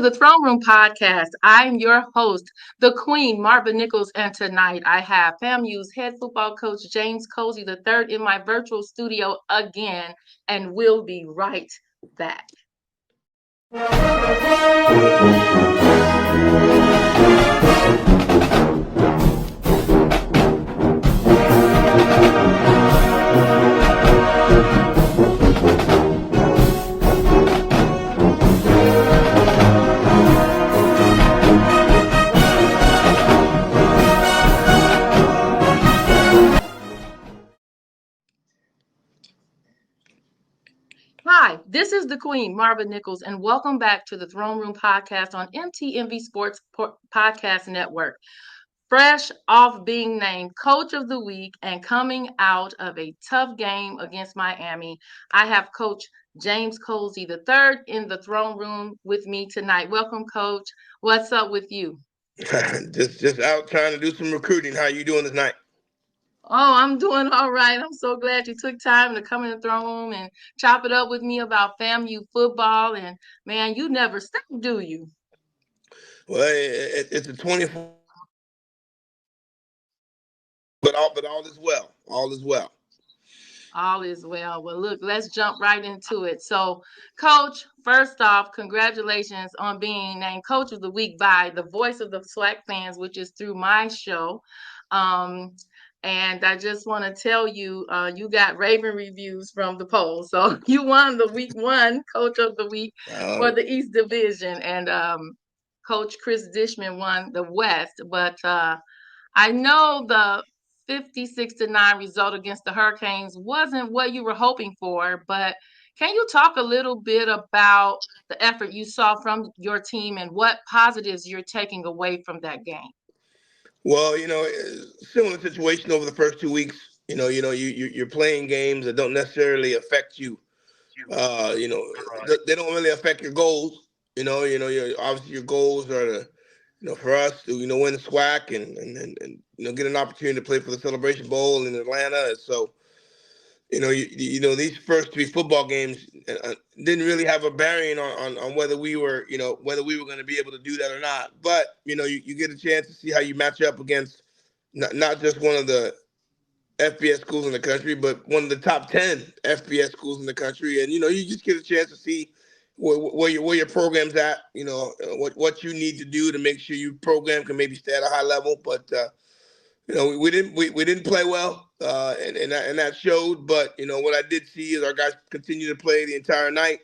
to the Throne Room podcast. I'm your host, the Queen, Marva Nichols, and tonight I have FAMU's head football coach, James Colzie III, in my virtual studio again, and we'll be right back. Hi, this is the Queen, Marva Nichols, and welcome back to the Throne Room podcast on MTMV Sports Podcast Network. Fresh off being named Coach of the Week and coming out of a tough game against Miami, I have Coach James Colzie III in the Throne Room with me tonight. Welcome, Coach. What's up with you? just out trying to do some recruiting. How you doing tonight? Oh, I'm doing all right. I'm so glad you took time to come in the throne room and chop it up with me about FAMU football. And man, you never stop, do you? Well, it's a 24, but all is well. All is well. All is well. Well, look, let's jump right into it. So, Coach, first off, congratulations on being named Coach of the Week by the Voice of the SWAC fans, which is through my show. Um, and I just want to tell you, you got Raven reviews from the poll. So you won the week one Coach of the Week for the East Division. And Coach Chris Dishman won the West. But I know the 56-9 result against the Hurricanes wasn't what you were hoping for, but can you talk a little bit about the effort you saw from your team and what positives you're taking away from that game? Well, similar situation over the first 2 weeks. You're playing games that don't necessarily affect you. They don't really affect your goals. Obviously your goals are to, for us to, win the SWAC and get an opportunity to play for the Celebration Bowl in Atlanta. And so, these first three football games didn't really have a bearing on whether we were, going to be able to do that or not. But, you get a chance to see how you match up against not just one of the FBS schools in the country, but one of the top 10 FBS schools in the country. And, you just get a chance to see where your program's at, what you need to do to make sure your program can maybe stay at a high level. But, we didn't play well, and that showed. But what I did see is our guys continue to play the entire night.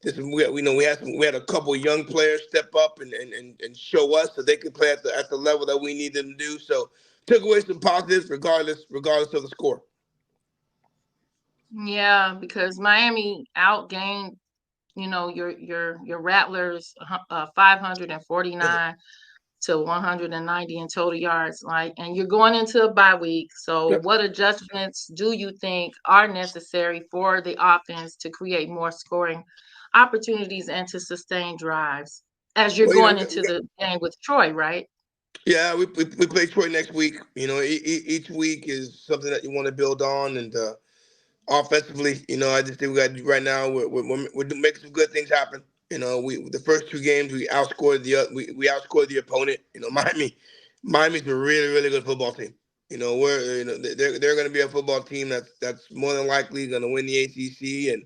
We had a couple of young players step up and show us that they could play at the level that we need them to do. So took away some positives regardless of the score. Yeah, because Miami outgained, your Rattlers 549 to 190 in total yards. And you're going into a bye week. So Yep. what adjustments do you think are necessary for the offense to create more scoring opportunities and to sustain drives as you're Well, going into the game with Troy, right? yeah, we play Troy next week. Each week is something that you want to build on, and offensively, I just think we got right now we're making some good things happen. The first two games we outscored the opponent. Miami's a really really good football team. They're going to be a football team that's more than likely going to win the ACC and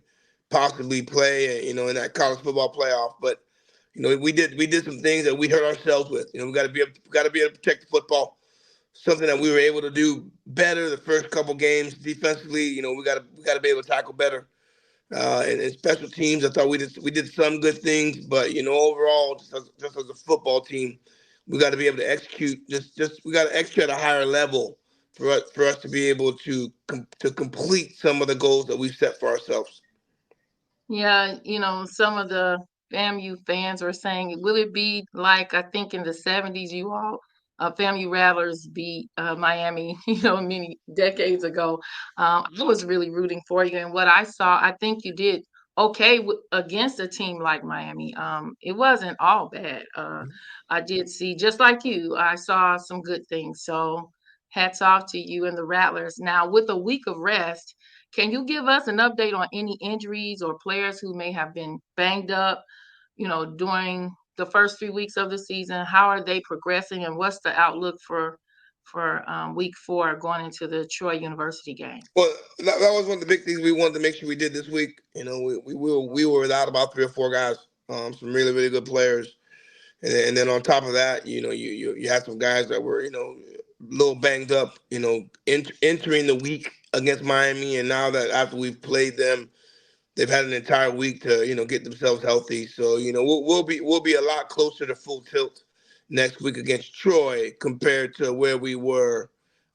possibly play in that college football playoff. But we did some things that we hurt ourselves with. We got to be able to protect the football. Something that we were able to do better the first couple games defensively. We got to be able to tackle better. And in special teams, I thought we did some good things, but overall, just as a football team, we got to be able to execute. Just we got to execute at a higher level for us to be able to complete some of the goals that we've set for ourselves. Yeah, some of the FAMU fans were saying, will it be like I think in the 70s you all FAMU Rattlers beat Miami, many decades ago. I was really rooting for you, and what I saw, I think you did okay against a team like Miami. It wasn't all bad. I did see, just like you, I saw some good things. So hats off to you and the Rattlers. Now, with a week of rest, can you give us an update on any injuries or players who may have been banged up, during the first 3 weeks of the season? How are they progressing, and what's the outlook for week 4 going into the Troy University game? Well, that was one of the big things we wanted to make sure we did this week. We were without about 3 or 4 guys, some really really good players, and then on top of that, you had some guys that were a little banged up, entering the week against Miami, and now that after we've played them, they've had an entire week to get themselves healthy. So we'll be a lot closer to full tilt next week against Troy compared to where we were,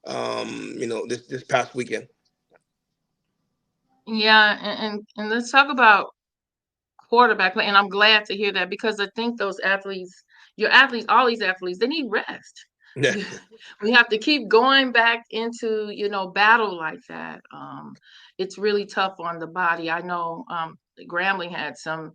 this past weekend. Yeah, and let's talk about quarterback play. And I'm glad to hear that because I think those athletes, your athletes, all these athletes, they need rest. Yeah. We we have to keep going back into, battle like that. It's really tough on the body. I know Grambling had some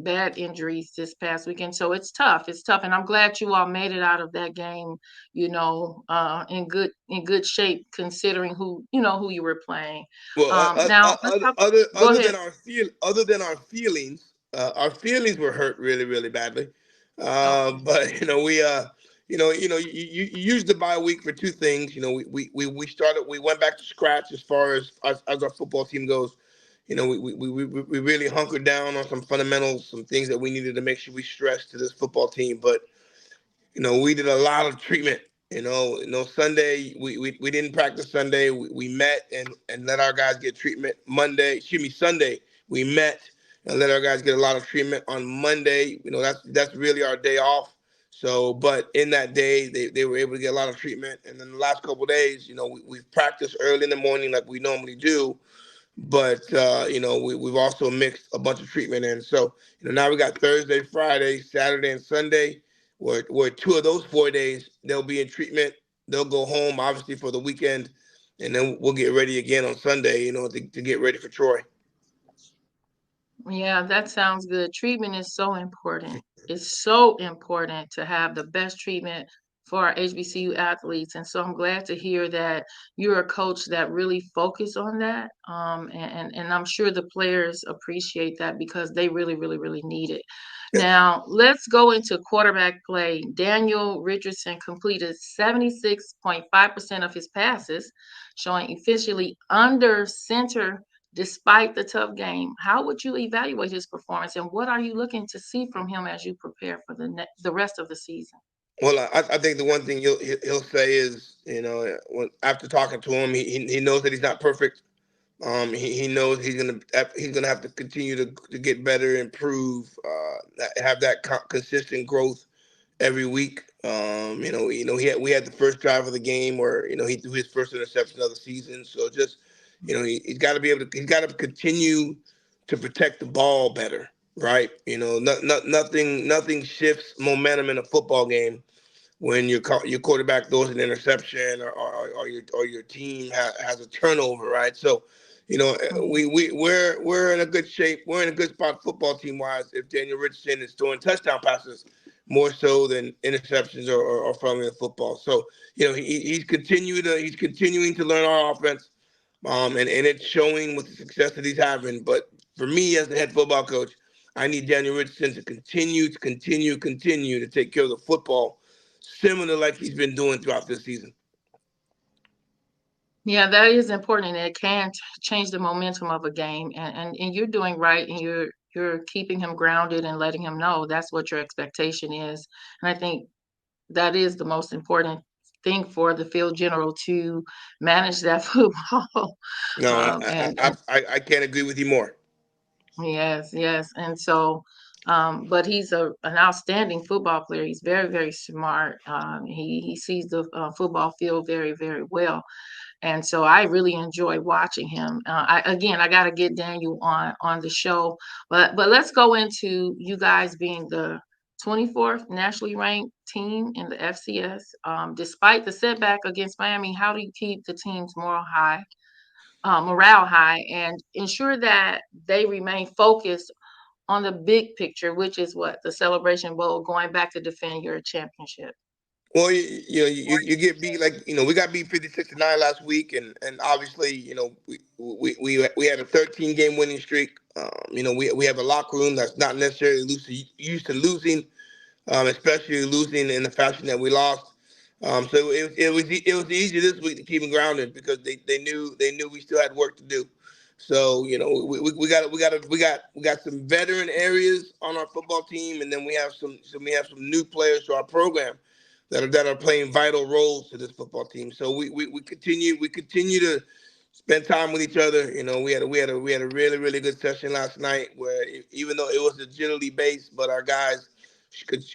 bad injuries this past weekend, so it's tough. It's tough, and I'm glad you all made it out of that game, in good shape considering who you were playing. Well, Now let's talk. Go other ahead. than our feelings were hurt really, really badly. Okay. But you used the bye week for two things. We went back to scratch as our football team goes. We really hunkered down on some fundamentals, some things that we needed to make sure we stressed to this football team. But we did a lot of treatment. Sunday we didn't practice Sunday. We met and let our guys get treatment. Sunday we met and let our guys get a lot of treatment. On Monday, that's really our day off. So, but in that day, they were able to get a lot of treatment. And then the last couple of days, we've practiced early in the morning like we normally do, but we've also mixed a bunch of treatment in. So now we got Thursday, Friday, Saturday, and Sunday. Where 2 of those 4 days they'll be in treatment. They'll go home obviously for the weekend, and then we'll get ready again on Sunday. To get ready for Troy. Yeah, that sounds good. Treatment is so important. It's so important to have the best treatment for our HBCU athletes. And so I'm glad to hear that you're a coach that really focus on that. And I'm sure the players appreciate that because they really, really, really need it. Yes. Now, let's go into quarterback play. Daniel Richardson completed 76.5% of his passes, showing efficiently under center despite the tough game. How would you evaluate his performance, and what are you looking to see from him as you prepare for the rest of the season? Well, I think the one thing he'll say is, after talking to him, he knows that he's not perfect. He knows he's gonna have to continue to get better, improve, have that consistent growth every week. We had the first drive of the game where he threw his first interception of the season. So just he's got to be able to, he's got to continue to protect the ball better, right? Nothing shifts momentum in a football game when your quarterback throws an interception or your team has a turnover, right? So, Mhm. we're in a good shape. We're in a good spot football team wise if Daniel Richardson is throwing touchdown passes more so than interceptions or fumbling the football. So, he's continuing to learn our offense, and it's showing with the success that he's having. But for me as the head football coach, I need Daniel Richardson to continue to take care of the football, similar like he's been doing throughout this season. Yeah, that is important, and it can change the momentum of a game. And you're doing right, and you're keeping him grounded and letting him know that's what your expectation is. And I think that is the most important thing for the field general to manage that football. No, And I can't agree with you more. Yes, yes. And so, but he's an outstanding football player. He's very, very smart. He sees the football field very, very well. And so I really enjoy watching him. I got to get Daniel on the show, but let's go into you guys being the 24th nationally ranked team in the FCS. Despite the setback against Miami, how do you keep the team's morale high, and ensure that they remain focused on the big picture, which is what the Celebration Bowl, going back to defend your championship. Well, you get beat, like we got beat 56-9 last week, and obviously we had a 13 game winning streak. We have a locker room that's not necessarily used to losing. especially losing in the fashion that we lost. So it was easy this week to keep them grounded because they knew we still had work to do. So we got some veteran areas on our football team, and then we have some new players to our program that are playing vital roles to this football team. So we continue to spend time with each other. We had a really really good session last night where even though it was agility based, but our guys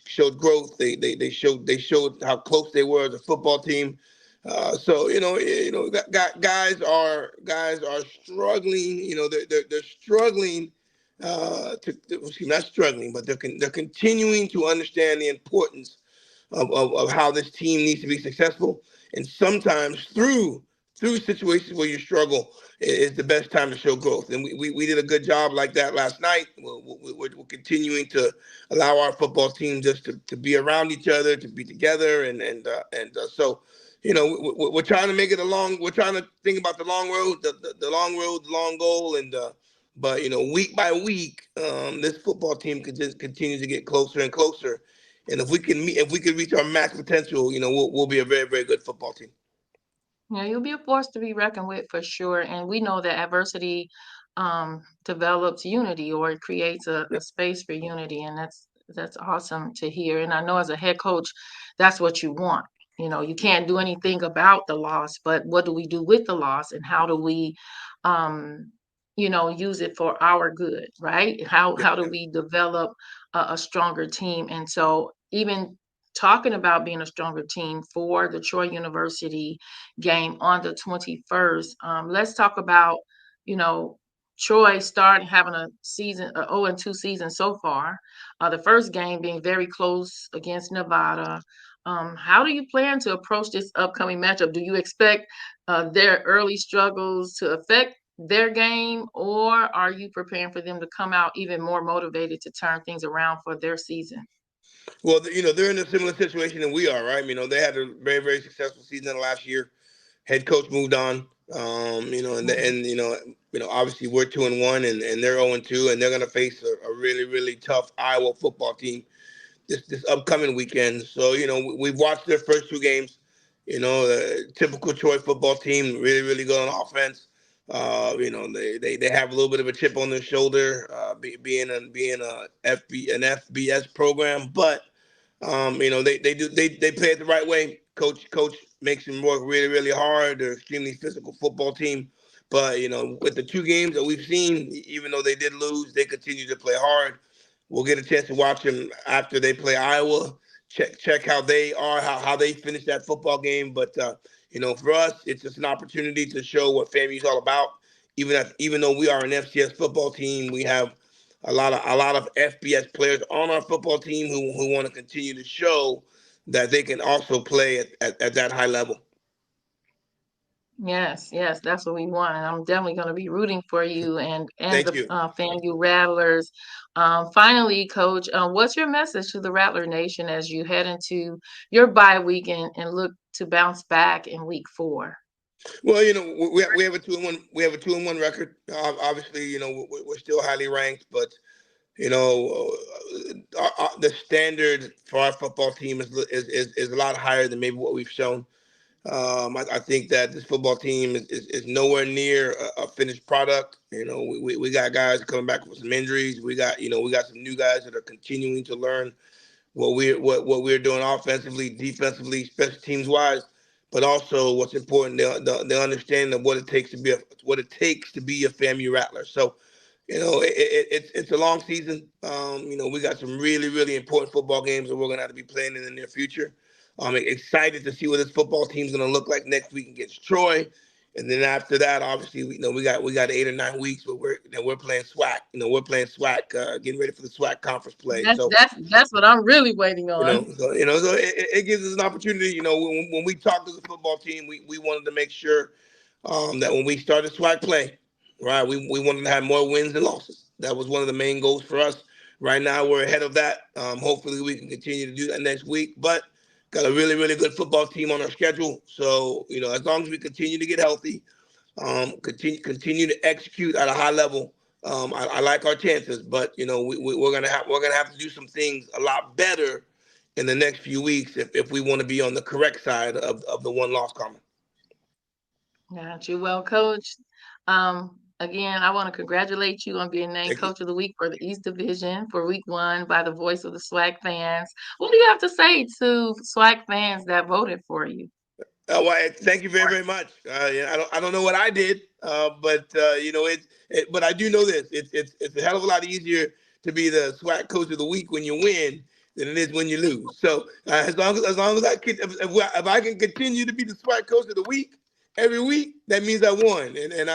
showed growth. They showed how close they were as a football team. So guys are struggling. They're struggling. Excuse me, not struggling, but they're continuing to understand the importance of how this team needs to be successful. And sometimes through situations where you struggle is the best time to show growth. And we did a good job like that last night. We're continuing to allow our football team just to be around each other, to be together, so. We're trying to make it a long. We're trying to think about the long road, the long road, the long goal, but week by week, this football team could just continue to get closer and closer. And if we can reach our max potential, we'll be a very, very good football team. Yeah, you'll be a force to be reckoned with for sure. And we know that adversity develops unity or it creates a space for unity. And that's awesome to hear. And I know as a head coach, that's what you want. You can't do anything about the loss, but what do we do with the loss and how do we um, use it for our good, right? How do we develop a stronger team? And so even talking about being a stronger team for the Troy University game on the 21st. Let's talk about, you know, Troy started having a season, 0-2 season so far. The first game being very close against Nevada. How do you plan to approach this upcoming matchup? Do you expect their early struggles to affect their game, or are you preparing for them to come out even more motivated to turn things around for their season? Well, they're in a similar situation than we are, right? They had a very, very successful season last year. Head coach moved on. Mhm. Obviously we're 2-1, and they're 0-2, and they're going to face a really, really tough Iowa football team this upcoming weekend. So we've watched their first two games. The typical Troy football team, really really good on offense. They have a little bit of a chip on their shoulder, being an FBS program, but they play it the right way. Coach makes them work really really hard. They're an extremely physical football team. But with the two games that we've seen, even though they did lose, they continue to play hard. We'll get a chance to watch them after they play Iowa. Check how they are, how they finish that football game. But for us, it's just an opportunity to show what FAMU is all about. Even though we are an FCS football team, we have a lot of FBS players on our football team who want to continue to show that they can also play at that high level. Yes, yes, that's what we want, and I'm definitely going to be rooting for you and Thank the you. FAMU Rattlers. Finally, Coach, what's your message to the Rattler Nation as you head into your bye week and look to bounce back in week 4? Well, we have a 2-1 record. Obviously, we're still highly ranked, but the standard for our football team is a lot higher than maybe what we've shown. I think that this football team is nowhere near a finished product. We got guys coming back with some injuries. We got some new guys that are continuing to learn what we're doing offensively, defensively, special teams wise, but also what's important, the understanding of what it takes to be a FAMU Rattler. So, it's a long season. We got some really really important football games that we're gonna have to be playing in the near future. I'm excited to see what this football team's gonna look like next week against Troy. And then after that, obviously, we got 8 or 9 weeks, but we're playing SWAC. We're playing SWAC, getting ready for the SWAC conference play. That's So that's that's what I'm really waiting on. it gives us an opportunity. When we talked to the football team, we wanted to make sure that when we started SWAC play, right, we wanted to have more wins than losses. That was one of the main goals for us. Right now, we're ahead of that. Hopefully, we can continue to do that next week. But got a really, really good football team on our schedule. So, as long as we continue to get healthy, continue to execute at a high level, I like our chances. But we're gonna have to do some things a lot better in the next few weeks if we want to be on the correct side of the one loss column. Got you. Well, Coach, again, I want to congratulate you on being named Thank you. Coach of the Week for the East Division for Week 1 by the voice of the SWAC fans. What do you have to say to SWAC fans that voted for you? Well, thank you very, very much. Yeah, I don't know what I did, but but I do know this: it's a hell of a lot easier to be the SWAC coach of the week when you win than it is when you lose. So as long as if I can continue to be the SWAC coach of the week every week, that means I won, and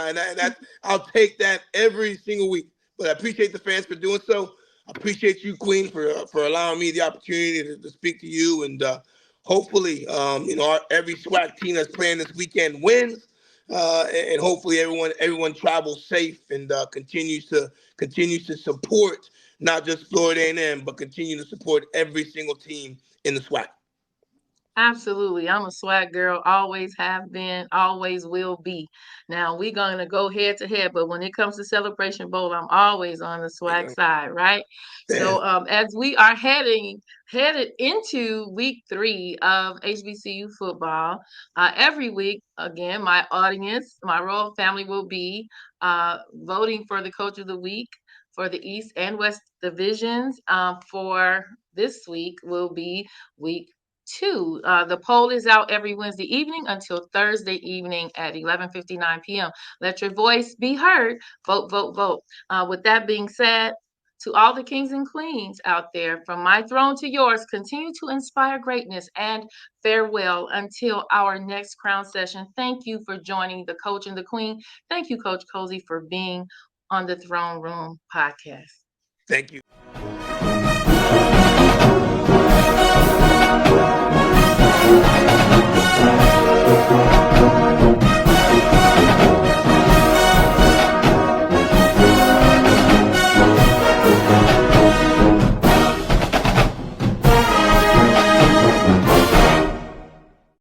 I'll take that every single week. But I appreciate the fans for doing so. I appreciate you, Queen, for allowing me the opportunity to speak to you and. Hopefully, every SWAC team that's playing this weekend wins, and hopefully everyone travels safe and continues to support not just Florida A&M, but continue to support every single team in the SWAC. Absolutely. I'm a swag girl, always have been, always will be. Now we're gonna go head to head, but when it comes to Celebration Bowl, I'm always on the swag side, right? Yeah. So as we are headed into week 3 of HBCU football, every week, again, my audience, my royal family will be voting for the coach of the week for the East and West divisions. For this week will be week 2. The poll is out every Wednesday evening until Thursday evening at 11:59 p.m. Let your voice be heard. Vote, vote, vote. With that being said, to all the kings and queens out there, from my throne to yours, continue to inspire greatness and farewell until our next crown session. Thank you for joining the coach and the queen. Thank you, Coach Colzie, for being on the Throne Room podcast. Thank you.